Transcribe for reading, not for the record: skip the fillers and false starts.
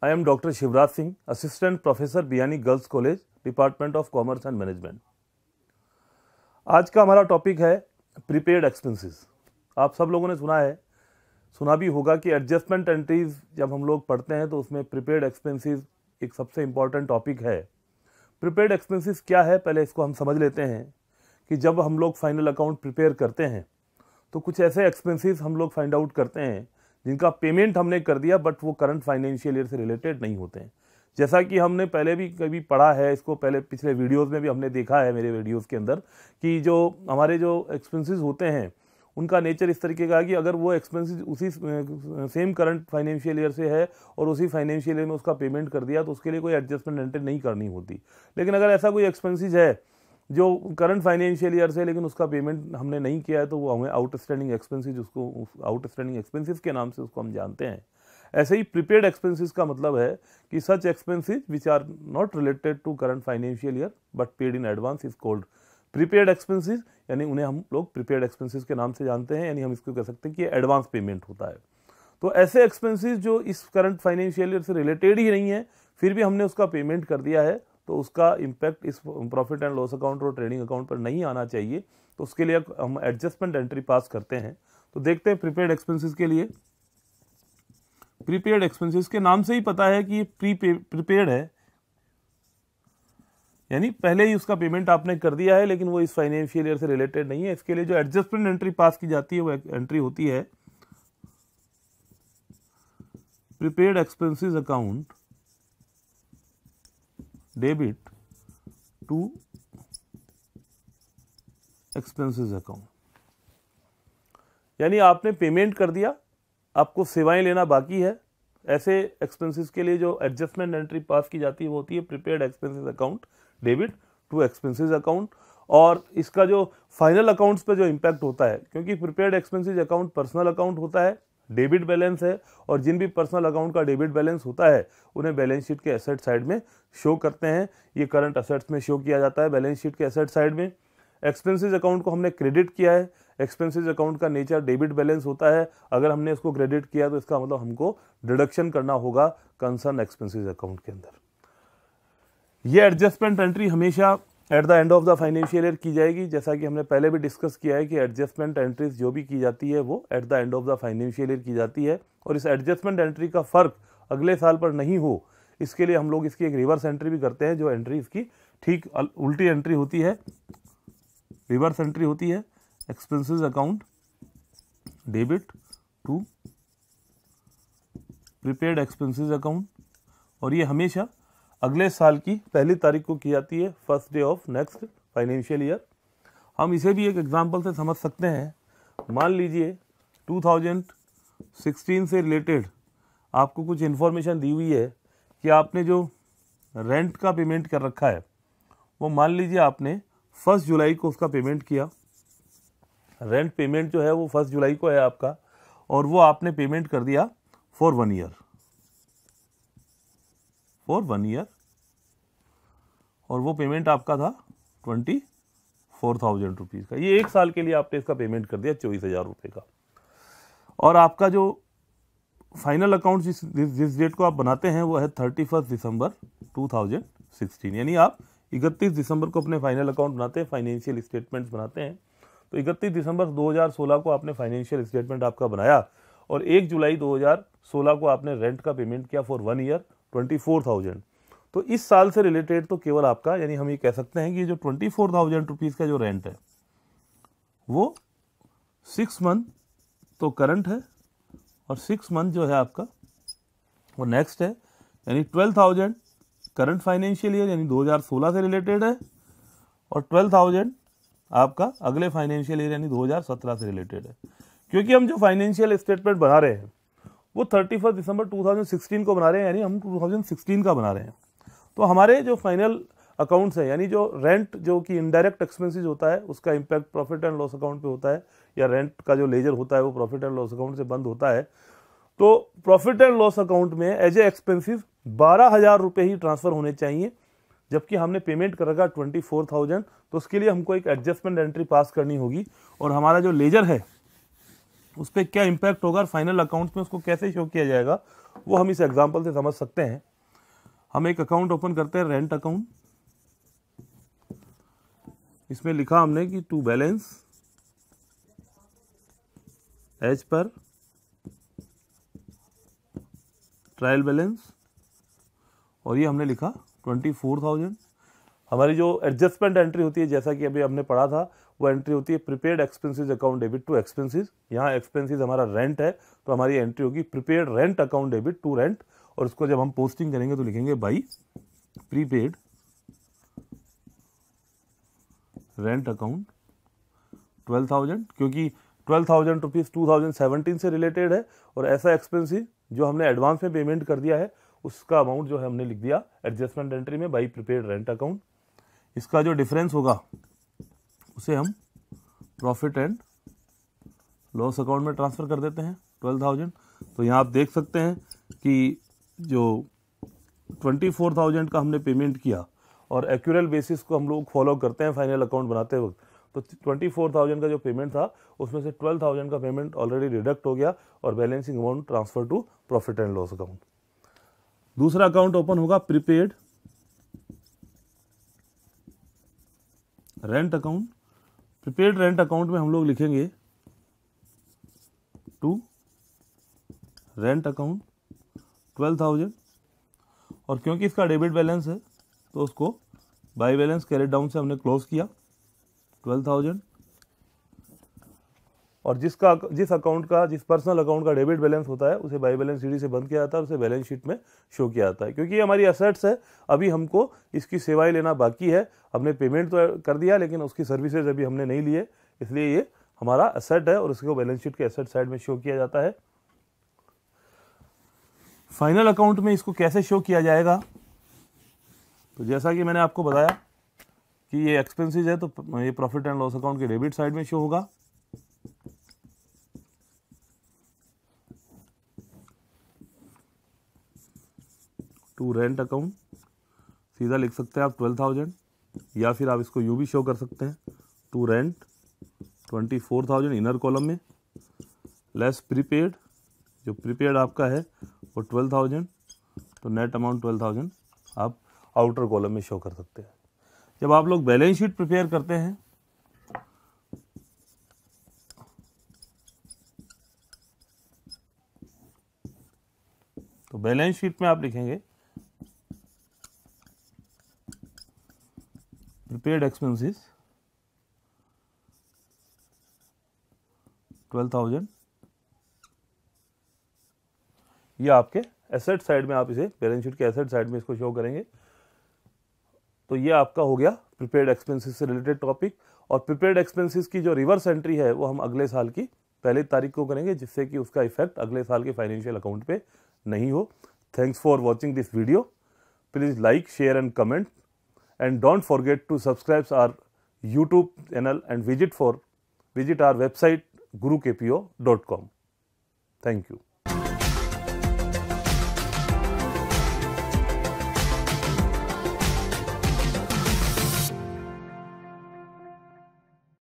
I am Dr. Shivraj Singh, Assistant Professor Biyani girls college, department of commerce and management. आज का हमारा topic है prepaid expenses. आप सब लोगों ने सुना भी होगा कि एडजस्टमेंट एंट्रीज जब हम लोग पढ़ते हैं तो उसमें प्रीपेड एक्सपेंसेस एक सबसे इम्पॉर्टेंट टॉपिक है। प्रीपेड एक्सपेंसेस क्या है, पहले इसको हम समझ लेते हैं कि जब हम लोग फाइनल अकाउंट प्रिपेयर करते हैं तो कुछ ऐसे एक्सपेंसेस हम लोग फाइंड आउट करते हैं जिनका पेमेंट हमने कर दिया बट वो करंट फाइनेंशियल ईयर से रिलेटेड नहीं होते हैं। जैसा कि हमने पहले भी कभी पढ़ा है, इसको पहले पिछले वीडियोस में भी हमने देखा है, मेरे वीडियोस के अंदर, कि जो हमारे जो एक्सपेंसेस होते हैं उनका नेचर इस तरीके का है कि अगर वो एक्सपेंसेस उसी सेम करंट फाइनेंशियल ईयर से है और उसी फाइनेंशियल ईयर में उसका पेमेंट कर दिया तो उसके लिए कोई एडजस्टमेंट एंट्री नहीं करनी होती। लेकिन अगर ऐसा कोई एक्सपेंसेस है जो करंट फाइनेंशियल ईयर से लेकिन उसका पेमेंट हमने नहीं किया है तो वो हमें आउटस्टैंडिंग एक्सपेंसेस, उसको आउटस्टैंडिंग एक्सपेंसेस के नाम से उसको हम जानते हैं। ऐसे ही प्रीपेड एक्सपेंसेस का मतलब है कि such expenses which are not related to current financial year but paid in advance is called prepaid expenses, यानी उन्हें हम लोग प्रीपेड एक्सपेंसेस के नाम से जानते हैं, यानी हम इसको कह सकते हैं कि एडवांस पेमेंट होता है। तो ऐसे एक्सपेंसेस जो इस करंट फाइनेंशियल ईयर से रिलेटेड ही नहीं है फिर भी हमने उसका पेमेंट कर दिया है तो उसका इम्पैक्ट इस प्रॉफिट एंड लॉस अकाउंट और ट्रेडिंग अकाउंट पर नहीं आना चाहिए। तो उसके लिए हम एडजस्टमेंट एंट्री पास करते हैं। तो देखते हैं प्रीपेड एक्सपेंसेस के लिए। प्रीपेड एक्सपेंसेस के नाम से ही पता है कि ये प्रीपेड है, यानी पहले ही उसका पेमेंट आपने कर दिया है लेकिन वो इस फाइनेंशियल ईयर से रिलेटेड नहीं है। इसके लिए जो एडजस्टमेंट एंट्री पास की जाती है वो एंट्री होती है prepaid expenses account debit to expenses account. यानी आपने पेमेंट कर दिया, आपको सेवाएं लेना बाकी है। ऐसे एक्सपेंसेस के लिए जो एडजस्टमेंट एंट्री पास की जाती है वो होती है prepaid expenses account debit to expenses account. और इसका जो फाइनल अकाउंट्स पे जो इम्पैक्ट होता है, क्योंकि prepaid expenses account personal account होता है, डेबिट बैलेंस है, और जिन भी पर्सनल अकाउंट का डेबिट बैलेंस होता है उन्हें बैलेंस शीट के एसेट साइड में शो करते हैं। ये करंट असेट्स में शो किया जाता है बैलेंस शीट के एसेट साइड में। एक्सपेंसेस अकाउंट को हमने क्रेडिट किया है, एक्सपेंसेस अकाउंट का नेचर डेबिट बैलेंस होता है। अगर हमने इसको क्रेडिट किया तो इसका मतलब हमको डिडक्शन करना होगा कंसर्न एक्सपेंसेस अकाउंट के अंदर। ये एडजस्टमेंट एंट्री हमेशा at the end of the financial year की जाएगी। जैसा कि हमने पहले भी डिस्कस किया है कि एडजस्टमेंट एंट्रीज जो भी की जाती है वो at the end of the financial year की जाती है। और इस एडजस्टमेंट एंट्री का फर्क अगले साल पर नहीं हो इसके लिए हम लोग इसकी एक रिवर्स एंट्री भी करते हैं, जो एंट्री इसकी ठीक उल्टी एंट्री होती है, रिवर्स एंट्री होती है expenses account debit to prepaid expenses account. और ये हमेशा अगले साल की पहली तारीख को की जाती है, first day of next financial year. हम इसे भी एक एग्जांपल से समझ सकते हैं। मान लीजिए 2016 से रिलेटेड आपको कुछ इन्फॉर्मेशन दी हुई है कि आपने जो रेंट का पेमेंट कर रखा है वो मान लीजिए आपने 1 जुलाई को उसका पेमेंट किया। रेंट पेमेंट जो है वो 1 जुलाई को है आपका, और वो आपने पेमेंट कर दिया फॉर 1 ईयर, और वो पेमेंट आपका था 24,000 रुपीज़ का। ये 1 साल के लिए आपने इसका पेमेंट कर दिया 24,000 रुपये का। और आपका जो फाइनल अकाउंट जिस डेट को आप बनाते हैं वो है 31 दिसंबर 2016, यानी आप 31 दिसंबर को अपने फाइनल अकाउंट बनाते हैं, फाइनेंशियल स्टेटमेंट्स बनाते हैं। तो 31 दिसंबर 2016 को आपने फाइनेंशियल स्टेटमेंट आपका बनाया और 1 जुलाई 2016 को आपने रेंट का पेमेंट किया फॉर 1 ईयर 24,000। तो इस साल से रिलेटेड तो केवल आपका, यानी हम ये कह सकते हैं कि जो 24,000 रुपीज़ का जो रेंट है वो 6 मंथ तो करंट है और 6 मंथ जो है आपका वो नेक्स्ट है, यानी 12,000 करंट फाइनेंशियल ईयर यानी 2016 से रिलेटेड है, और 12,000 आपका अगले फाइनेंशियल ईयर यानी 2017 से रिलेटेड है। क्योंकि हम जो फाइनेंशियल स्टेटमेंट बना रहे हैं वो 31 दिसंबर 2016 को बना रहे हैं, यानी हम 2016 का बना रहे हैं। तो हमारे जो फाइनल अकाउंट्स है, यानी जो रेंट जो कि इनडायरेक्ट एक्सपेंसेस होता है उसका impact profit and loss account पे होता है, या रेंट का जो लेजर होता है वो प्रॉफिट एंड लॉस अकाउंट से बंद होता है। तो प्रॉफिट एंड लॉस अकाउंट में एज ए एक्सपेंसिस 12,000 रुपये ही ट्रांसफर होने चाहिए, जबकि हमने पेमेंट कर रखा 24,000। तो उसके लिए हमको एक एडजस्टमेंट एंट्री पास करनी होगी, और हमारा जो लेजर है उस पर क्या इम्पैक्ट होगा, फाइनल अकाउंट्स में उसको कैसे शो किया जाएगा, वो हम इस एग्जांपल से समझ सकते हैं। हम एक अकाउंट ओपन करते हैं, रेंट अकाउंट। इसमें लिखा हमने कि to balance as per trial balance, और ये हमने लिखा 24,000। हमारी जो एडजस्टमेंट एंट्री होती है, जैसा कि अभी हमने पढ़ा था, वो एंट्री होती है prepaid expenses account debit to expenses. यहाँ एक्सपेंसेस हमारा रेंट है, तो हमारी एंट्री होगी prepaid rent account debit to rent, और इसको जब हम पोस्टिंग करेंगे तो लिखेंगे बाई प्रीपेड रेंट अकाउंट 12,000, क्योंकि 12,000 रुपीज़ 2017 से रिलेटेड है, और ऐसा एक्सपेंसिव जो हमने एडवांस में पेमेंट कर दिया है उसका अमाउंट जो है हमने लिख दिया एडजस्टमेंट एंट्री में बाई प्रीपेड रेंट अकाउंट। इसका जो डिफरेंस होगा उसे हम प्रॉफिट एंड लॉस अकाउंट में ट्रांसफ़र कर देते हैं 12,000। तो यहाँ आप देख सकते हैं कि जो 24,000 का हमने पेमेंट किया, और एक्यूरल बेसिस को हम लोग फॉलो करते हैं फाइनल अकाउंट बनाते वक्त, तो 24,000 का जो पेमेंट था उसमें से 12,000 का पेमेंट ऑलरेडी डिडक्ट हो गया और balancing amount transfer to profit and loss account. दूसरा अकाउंट ओपन होगा prepaid rent account. Prepaid rent account में हम लोग लिखेंगे टू रेंट अकाउंट 12,000, और क्योंकि इसका डेबिट बैलेंस है तो उसको बाई बैलेंस कैरी डाउन से हमने क्लोज किया 12,000, और जिस अकाउंट का, जिस पर्सनल अकाउंट का डेबिट बैलेंस होता है उसे बाई बैलेंस सीडी से बंद किया जाता है, उसे बैलेंस शीट में शो किया जाता है। क्योंकि ये हमारी एसेट्स है, अभी हमको इसकी सेवाएं लेना बाकी है। हमने पेमेंट तो कर दिया लेकिन उसकी सर्विसेज अभी हमने नहीं लिए, इसलिए ये हमारा एसेट है और इसको बैलेंस शीट के एसेट साइड में शो किया जाता है। फाइनल अकाउंट में इसको कैसे शो किया जाएगा, तो जैसा कि मैंने आपको बताया कि ये एक्सपेंसेस है, तो ये प्रॉफिट एंड लॉस अकाउंट के डेबिट साइड में शो होगा। टू रेंट अकाउंट सीधा लिख सकते हैं आप 12,000, या फिर आप इसको यूं भी शो कर सकते हैं टू रेंट 24,000 इनर कॉलम में, लेस प्रीपेड, जो प्रीपेड आपका है वो 12,000, तो नेट अमाउंट 12,000 आप आउटर कॉलम में शो कर सकते हैं। जब आप लोग बैलेंस शीट प्रिपेयर करते हैं तो बैलेंस शीट में आप लिखेंगे प्रीपेड एक्सपेंसेस 12,000, ये आपके एसेट साइड में, आप इसे बैलेंस शीट के एसेट साइड में इसको शो करेंगे। तो ये आपका हो गया प्रीपेड एक्सपेंसेस से रिलेटेड टॉपिक। और प्रीपेड एक्सपेंसेस की जो रिवर्स एंट्री है वो हम अगले साल की 1 तारीख को करेंगे, जिससे कि उसका इफेक्ट अगले साल के फाइनेंशियल अकाउंट पे नहीं हो। Thanks for watching this video. Please like, share and comment, and don't forget to subscribe our YouTube channel and visit our website gurukpo.com. Thank you.